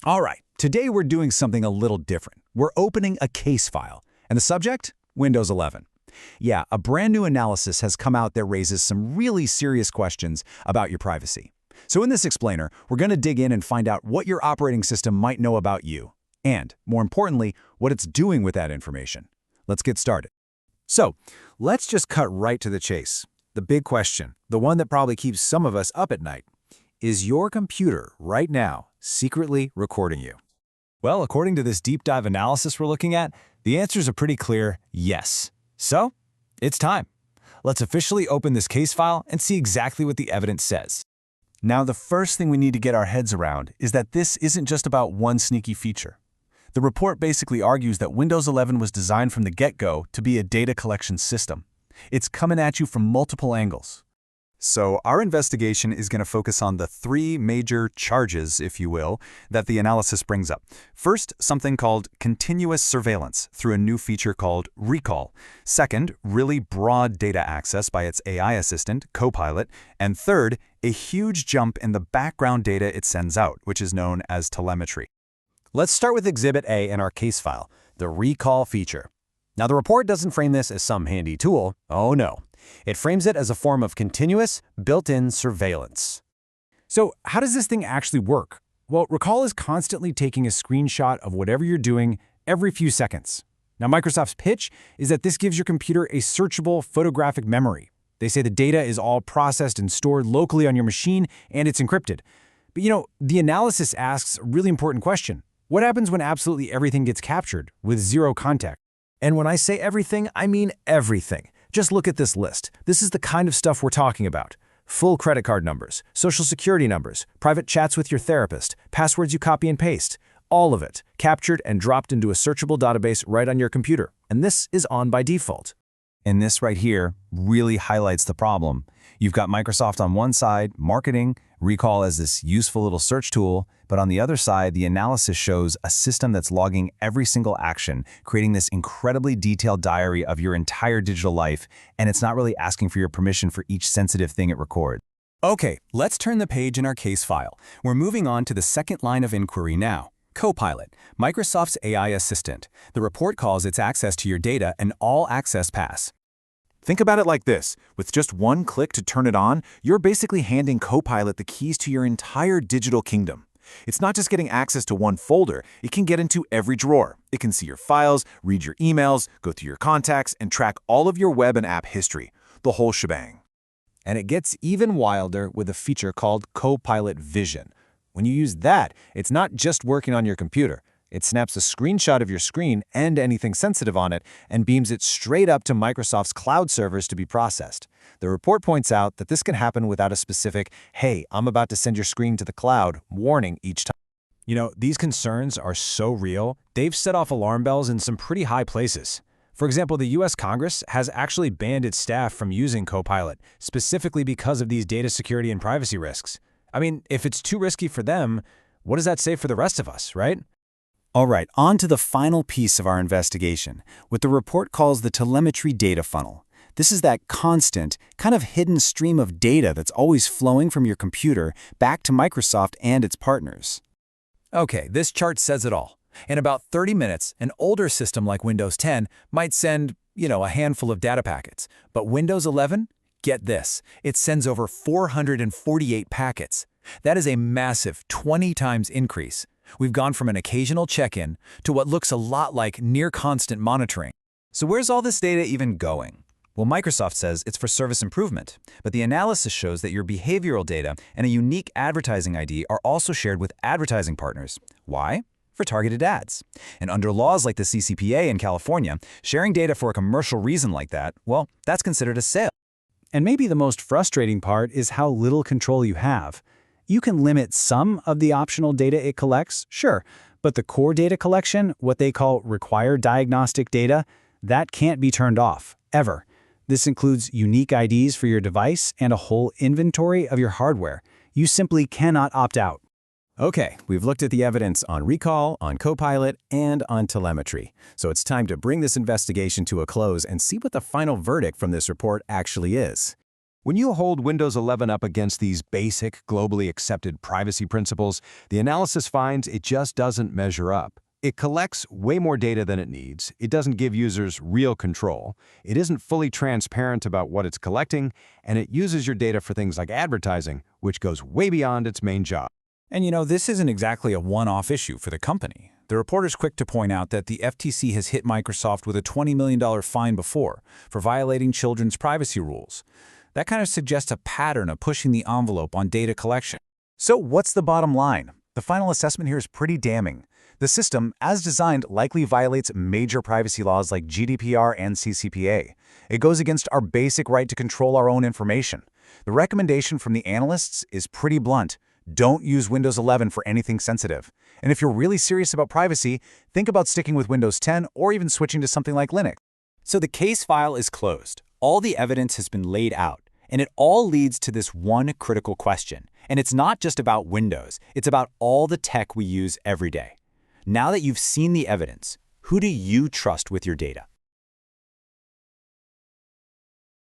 All right, today we're doing something a little different. We're opening a case file. And the subject? Windows 11. Yeah, a brand new analysis has come out that raises some really serious questions about your privacy. So in this explainer, we're going to dig in and find out what your operating system might know about you. And, more importantly, what it's doing with that information. Let's get started. So, let's just cut right to the chase. The big question, the one that probably keeps some of us up at night. Is your computer, right now, secretly recording you? Well, according to this deep dive analysis we're looking at, the answer is a pretty clear yes. So, it's time. Let's officially open this case file and see exactly what the evidence says. Now, the first thing we need to get our heads around is that this isn't just about one sneaky feature. The report basically argues that Windows 11 was designed from the get-go to be a data collection system. It's coming at you from multiple angles. So our investigation is going to focus on the three major charges, if you will, that the analysis brings up. First, something called continuous surveillance through a new feature called recall. Second, really broad data access by its AI assistant, Copilot. And third, a huge jump in the background data it sends out, which is known as telemetry. Let's start with Exhibit A in our case file, the recall feature. Now, the report doesn't frame this as some handy tool. Oh no. It frames it as a form of continuous, built-in surveillance. So how does this thing actually work? Well, Recall is constantly taking a screenshot of whatever you're doing every few seconds. Now, Microsoft's pitch is that this gives your computer a searchable photographic memory. They say the data is all processed and stored locally on your machine, and it's encrypted. But the analysis asks a really important question. What happens when absolutely everything gets captured with zero context? And when I say everything, I mean everything. Just look at this list. This is the kind of stuff we're talking about. Full credit card numbers, social security numbers, private chats with your therapist, passwords you copy and paste. All of it captured and dropped into a searchable database right on your computer. And this is on by default. And this right here really highlights the problem. You've got Microsoft on one side, marketing, Recall as this useful little search tool, but on the other side, the analysis shows a system that's logging every single action, creating this incredibly detailed diary of your entire digital life, and it's not really asking for your permission for each sensitive thing it records. Okay, let's turn the page in our case file. We're moving on to the second line of inquiry now. Copilot, Microsoft's AI assistant. The report calls its access to your data an all-access pass. Think about it like this. With just one click to turn it on, you're basically handing Copilot the keys to your entire digital kingdom. It's not just getting access to one folder, it can get into every drawer. It can see your files, read your emails, go through your contacts, and track all of your web and app history. The whole shebang. And it gets even wilder with a feature called Copilot Vision. When you use that, it's not just working on your computer. It snaps a screenshot of your screen and anything sensitive on it and beams it straight up to Microsoft's cloud servers to be processed. The report points out that this can happen without a specific, "Hey, I'm about to send your screen to the cloud," warning each time. These concerns are so real, they've set off alarm bells in some pretty high places. For example, the US Congress has actually banned its staff from using Copilot, specifically because of these data security and privacy risks. I mean, if it's too risky for them, what does that say for the rest of us, right? All right, on to the final piece of our investigation, what the report calls the telemetry data funnel. This is that constant, kind of hidden stream of data that's always flowing from your computer back to Microsoft and its partners. Okay, this chart says it all. In about 30 minutes, an older system like Windows 10 might send, a handful of data packets. But Windows 11? Get this, it sends over 448 packets. That is a massive 20 times increase. We've gone from an occasional check-in to what looks a lot like near-constant monitoring. So where's all this data even going? Well, Microsoft says it's for service improvement, but the analysis shows that your behavioral data and a unique advertising ID are also shared with advertising partners. Why? For targeted ads. And under laws like the CCPA in California, sharing data for a commercial reason like that, well, that's considered a sale. And maybe the most frustrating part is how little control you have. You can limit some of the optional data it collects, sure, but the core data collection, what they call required diagnostic data, that can't be turned off, ever. This includes unique IDs for your device and a whole inventory of your hardware. You simply cannot opt out. Okay, we've looked at the evidence on Recall, on Copilot, and on telemetry. So it's time to bring this investigation to a close and see what the final verdict from this report actually is. When you hold Windows 11 up against these basic, globally accepted privacy principles, the analysis finds it just doesn't measure up. It collects way more data than it needs, it doesn't give users real control, it isn't fully transparent about what it's collecting, and it uses your data for things like advertising, which goes way beyond its main job. And this isn't exactly a one-off issue for the company. The reporter's quick to point out that the FTC has hit Microsoft with a $20 million fine before for violating children's privacy rules. That kind of suggests a pattern of pushing the envelope on data collection. So what's the bottom line? The final assessment here is pretty damning. The system, as designed, likely violates major privacy laws like GDPR and CCPA. It goes against our basic right to control our own information. The recommendation from the analysts is pretty blunt. Don't use Windows 11 for anything sensitive. And if you're really serious about privacy, think about sticking with Windows 10 or even switching to something like Linux. So the case file is closed. All the evidence has been laid out. And it all leads to this one critical question. And it's not just about Windows. It's about all the tech we use every day. Now that you've seen the evidence, who do you trust with your data?